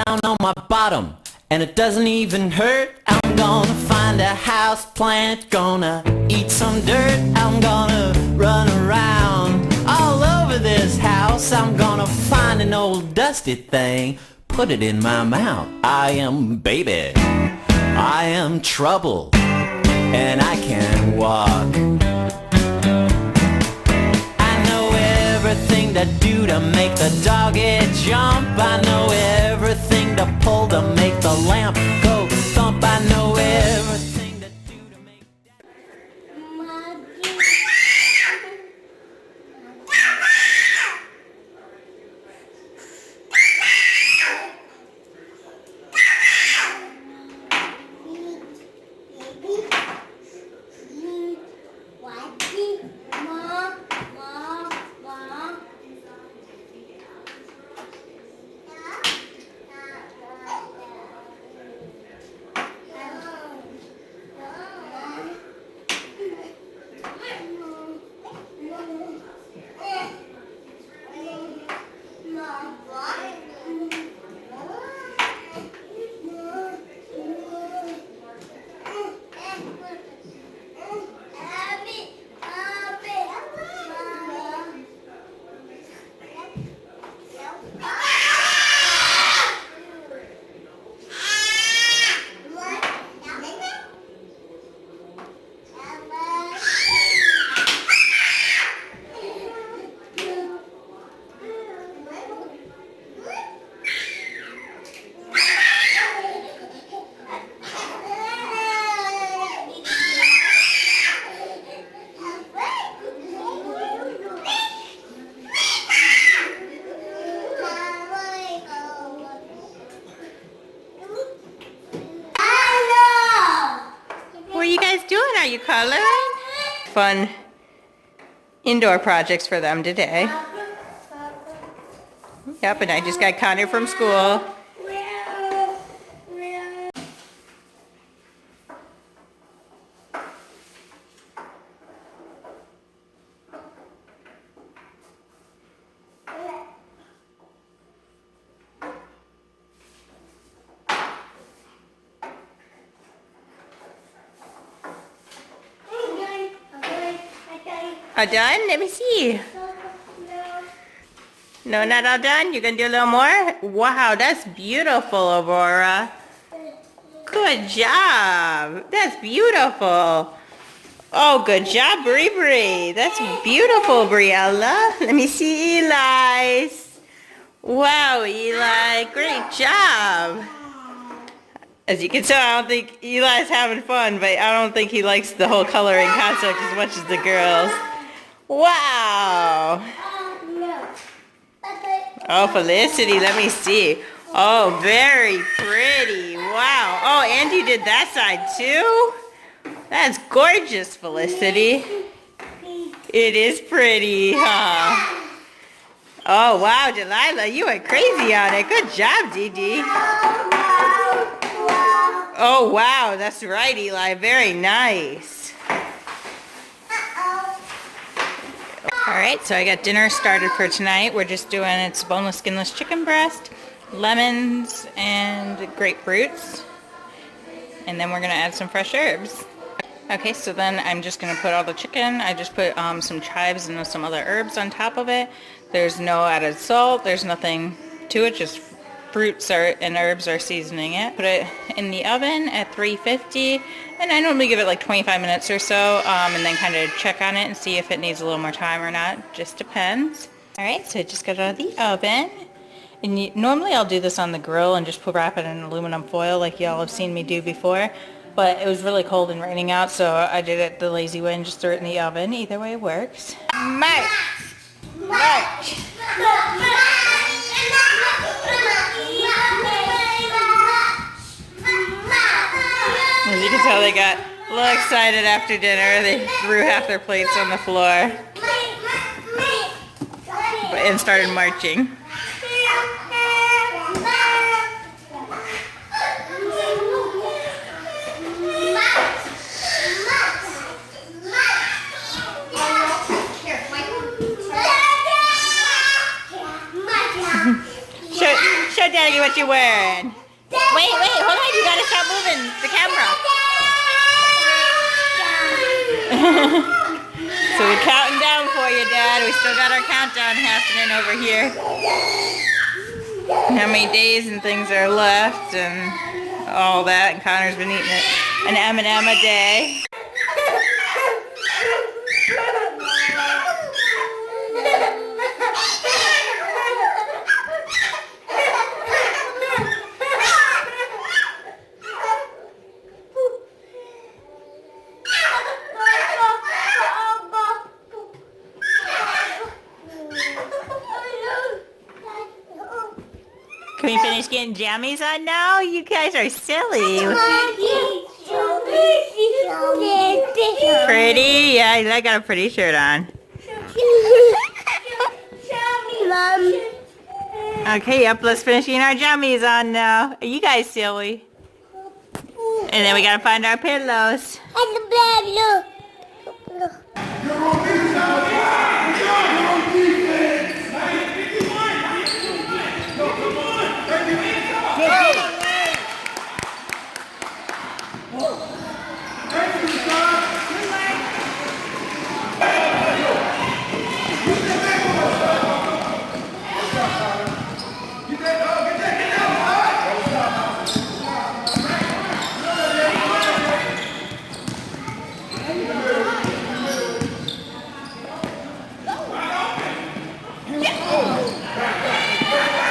down on my bottom, and it doesn't even hurt. I'm gonna find a house plant, gonna eat some dirt. I'm gonna run around all over this house. I'm gonna find an old dusty thing, put it in my mouth. I am baby, I am trouble, and I can walk. I know everything to do to make the doggy jump. I know everything to pull to make the lamp go thump. I know everything to do to make Are you coloring? Fun indoor projects for them today. Yep, and I just got Connor from school. All done? Let me see. No, not all done? You're going to do a little more? Wow, that's beautiful, Aurora. Good job. That's beautiful. Oh, good job, Bri Bri. That's beautiful, Briella. Let me see Eli's. Wow, Eli, great job. As you can tell, I don't think Eli's having fun, but I don't think he likes the whole coloring concept as much as the girls. Wow. Oh, Felicity, let me see. Oh, very pretty. Wow. Oh, and you did that side too? That's gorgeous, Felicity. It is pretty, huh? Oh, wow, Delilah, you went crazy on it. Good job, Dee Dee. Oh, wow, that's right, Eli. Very nice. Alright, so I got dinner started for tonight. We're just doing, it's boneless, skinless chicken breast, lemons, and grapefruits. And then we're going to add some fresh herbs. Okay, so then I'm just going to put all the chicken. I just put some chives and some other herbs on top of it. There's no added salt. There's nothing to it, just fruits and herbs are seasoning it. Put it in the oven at 350, and I normally give it like 25 minutes or so, and then kind of check on it and see if it needs a little more time or not. Just depends. Alright, so I just got it out of the oven. And normally I'll do this on the grill and just wrap it in aluminum foil like y'all have seen me do before. But it was really cold and raining out, so I did it the lazy way and just threw it in the oven. Either way works. March! March! As you can tell, they got a little excited after dinner. They threw half their plates on the floor and started marching. Show show Daddy what you're wearing. Wait, hold on. You gotta stop moving the camera. So we're counting down for you, Dad. We still got our countdown happening over here. How many days and things are left and all that. And Connor's been eating an M&M a day. Can we finish getting jammies on now? You guys are silly. Pretty? Yeah, I got a pretty shirt on. Okay, yep, let's finish getting our jammies on now. Are you guys silly? And then we gotta find our pillows.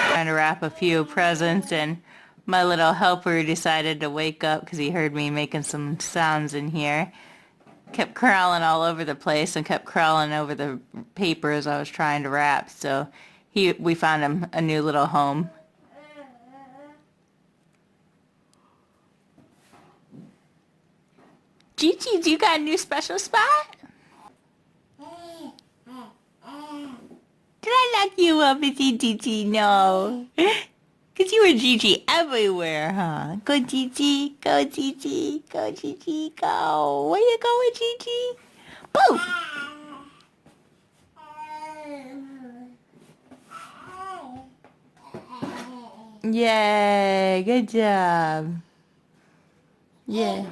Trying to wrap a few presents, and my little helper decided to wake up because he heard me making some sounds in here. Kept crawling all over the place and kept crawling over the papers I was trying to wrap, so we found him a new little home. Gigi, do you got a new special spot? Did I lock you up, Gigi? No. Because you were Gigi everywhere, huh? Go, Gigi. Go, Gigi. Go, Gigi. Go. Where you going, Gigi? Boo! Yay. Good job. Yeah.